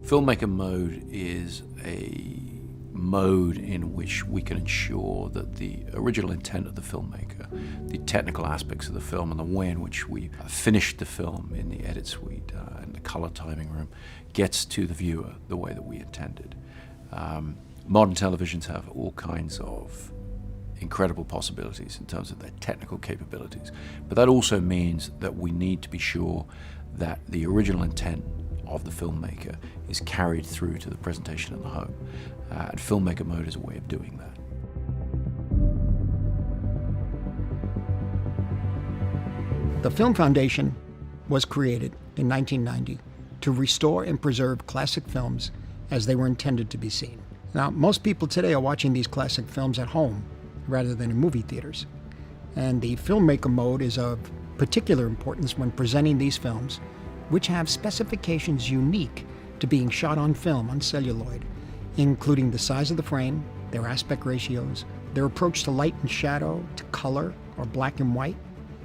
Filmmaker Mode is a mode in which we can ensure that the original intent of the filmmaker, the technical aspects of the film, and the way in which we finished the film in the edit suite and the color timing room gets to the viewer the way that we intended. Modern televisions have all kinds of incredible possibilities in terms of their technical capabilities, but that also means that we need to be sure that the original intent of the filmmaker is carried through to the presentation in the home. And Filmmaker Mode is a way of doing that. The Film Foundation was created in 1990 to restore and preserve classic films as they were intended to be seen. Now, most people today are watching these classic films at home rather than in movie theaters. And the Filmmaker Mode is of particular importance when presenting these films, which have specifications unique to being shot on film, on celluloid, including the size of the frame, their aspect ratios, their approach to light and shadow, to color or black and white,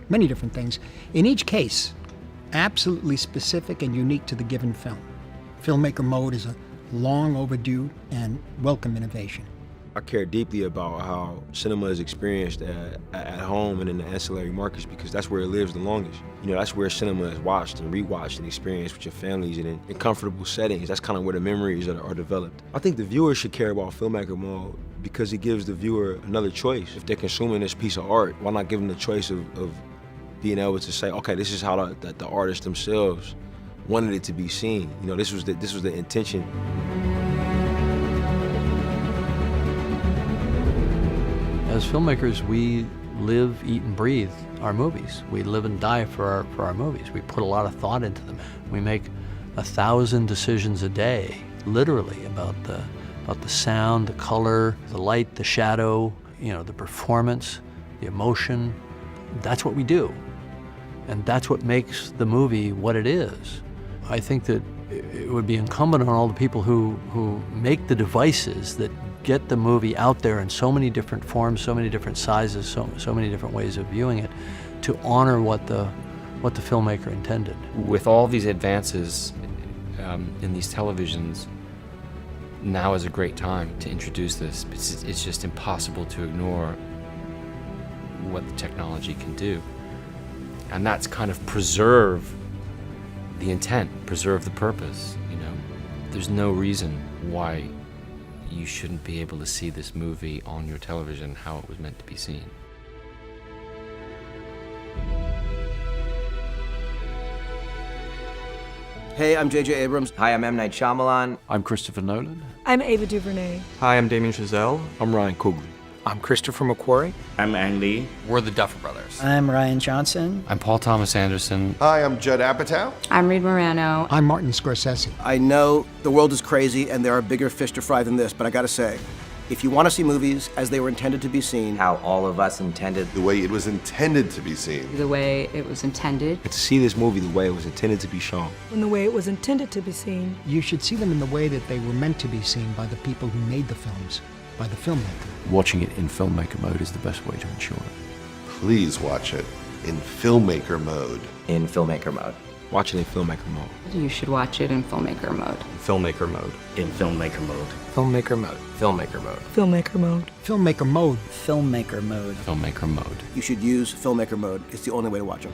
many different things. In each case, absolutely specific and unique to the given film. Filmmaker Mode is a long overdue and welcome innovation. I care deeply about how cinema is experienced at home and in the ancillary markets, because that's where it lives the longest. You know, that's where cinema is watched and rewatched and experienced with your families and in comfortable settings. That's kind of where the memories are developed. I think the viewer should care about Filmmaker Mode because it gives the viewer another choice. If they're consuming this piece of art, why not give them the choice of being able to say, okay, this is how the artists themselves wanted it to be seen. You know, this was the intention. As filmmakers, we live, eat, and breathe our movies. We live and die for our movies. We put a lot of thought into them. We make 1,000 decisions a day, literally, about the sound, the color, the light, the shadow, you know, the performance, the emotion. That's what we do. And that's what makes the movie what it is. I think that it would be incumbent on all the people who make the devices that get the movie out there in so many different forms, so many different sizes, so many different ways of viewing it, to honor what the filmmaker intended. With all these advances in these televisions, now is a great time to introduce this. It's just impossible to ignore what the technology can do. And that's kind of preserve the intent, preserve the purpose, you know. There's no reason why you shouldn't be able to see this movie on your television how it was meant to be seen. Hey, I'm J.J. Abrams. Hi, I'm M. Night Shyamalan. I'm Christopher Nolan. I'm Ava DuVernay. Hi, I'm Damien Chazelle. I'm Ryan Coogler. I'm Christopher McQuarrie. I'm Ang Lee. We're the Duffer Brothers. I'm Ryan Johnson. I'm Paul Thomas Anderson. Hi, I'm Judd Apatow. I'm Reed Morano. I'm Martin Scorsese. I know the world is crazy and there are bigger fish to fry than this, but I gotta say, if you want to see movies as they were intended to be seen, how all of us intended, the way it was intended to be seen, the way it was intended, to see this movie the way it was intended to be shown, in the way it was intended to be seen, you should see them in the way that they were meant to be seen by the people who made the films, by the filmmaker. Watching it in Filmmaker Mode is the best way to ensure it. Please watch it in Filmmaker Mode. In Filmmaker Mode. Watch it in Filmmaker Mode. You should watch it in Filmmaker Mode. Filmmaker Mode. In Filmmaker Mode. Filmmaker Mode. Filmmaker Mode. Filmmaker Mode. Filmmaker Mode. Filmmaker Mode. Filmmaker Mode. you should use Filmmaker Mode. It's the only way to watch them.